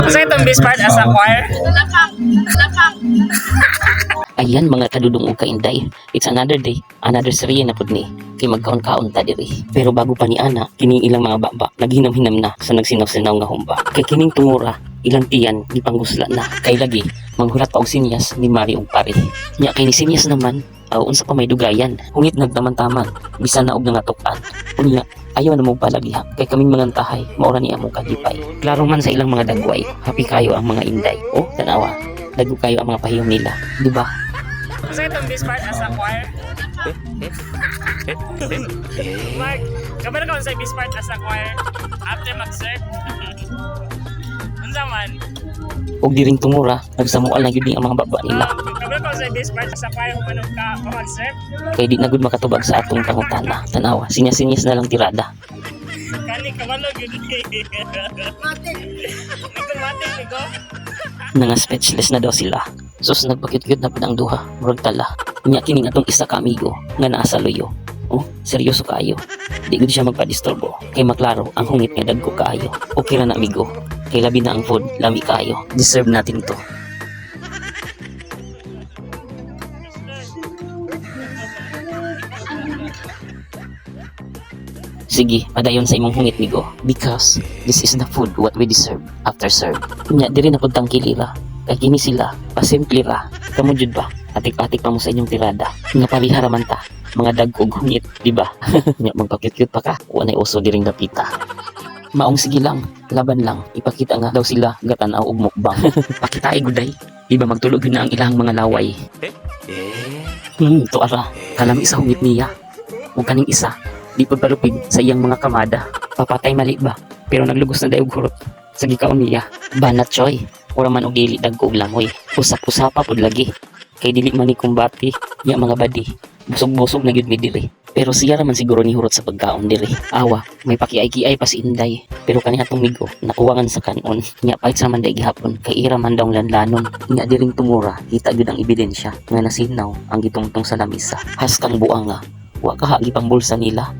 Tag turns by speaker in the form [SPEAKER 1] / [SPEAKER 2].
[SPEAKER 1] Kasi itong best part as a choir.
[SPEAKER 2] Ayan mga kadudong ug kainday. It's another day, another serye na pud ni. Kay magkaon-kaon ta diri. Pero bago pa ni ana, kining ilang mga baba naghinam-hinam na sa nagsinaw-sinaw nga humba. Kay kining tungura, ilang tiyan gipanggusla na. Kay lagi manghulat pa og sinyas ni Mari ug pare. Nya kay ni sinyas naman, unsa pa may dugayan. Hungit nagtaman-taman, bisan na og nangatuk-an. Unya, ayaw na mo palagiha kay kaming mga tahay maura ni among kalipay. Klaro man sa ilang mga dagway, happy kayo ang mga inday. Oh, tanawa, dago kayo ang mga pahiyom nila, di ba?
[SPEAKER 1] Kasi itong best part as a choir. Mark, kabar ka sa best part as a choir after mag-serve. Unsa man?
[SPEAKER 2] Og diring tumura, nagsamual na gyud ang mga baba nila.
[SPEAKER 1] Kabar ka sa best part as a choir kung anong ka mag-serve.
[SPEAKER 2] Kay di na gud makatubag sa atong pangutana. Tanawa, sinyas-sinyas na lang tirada.
[SPEAKER 1] Kani kabalog yun. Nagtumating ni ko.
[SPEAKER 2] Nga speechless na daw sila. Sus nagpakyut-kyut na pud ang duha, murag tala. Nya kining atong isa ka amigo nga naa sa luyo. Oh, seryoso kaayo. Di gud siya magpadisturbo. Kay maklaro ang hungit nga dagko kaayo. Okay ra na amigo. Kay labi na ang food, lami kaayo. Deserve natin to. Sige, padayon sa imong hungit migo. Because this is the food what we deserve after serve. Nya diri na pud tangkilira. Kay kini sila, pasimple ra. Kamo jud ba? Atik-atik pa mo sa inyong tirada. Nga palihara man ta, mga dagkog hungit, di ba? Nya magpakyut-kyut pa ka, wanay uso diring dapita. Maong sige lang, laban lang. Ipakita nga daw sila gatanaw og mukbang. Pakitaay guday. Di ba magtulog na ang ilang mga laway? To ara, kalami sa hungit niya. Ug kaning isa, di pagpalupig sa iyang mga kamada. Papatay mali ba? Pero naglugos na dayog hurot sa gikaon niya. Banat choy. Ora man og dili dagko og langoy. Usap-usapa pud lagi. Kay dili man ni kumbati, nya mga badi. Busog-busog na gyud mi diri. Pero siya raman siguro ni hurot sa pagkaon diri. Awa, may pakiay-kiay pa si Inday. Pero kani atong migo, nakuwangan sa kanon. Nya pahit sa man day gihapon, kay ira man daw lanlanon. Nya diring tumura, kita gyud ang ebidensya nga nasinaw ang gitungtong sa lamisa. Has kang buanga, wa kaha gipang bulsa nila.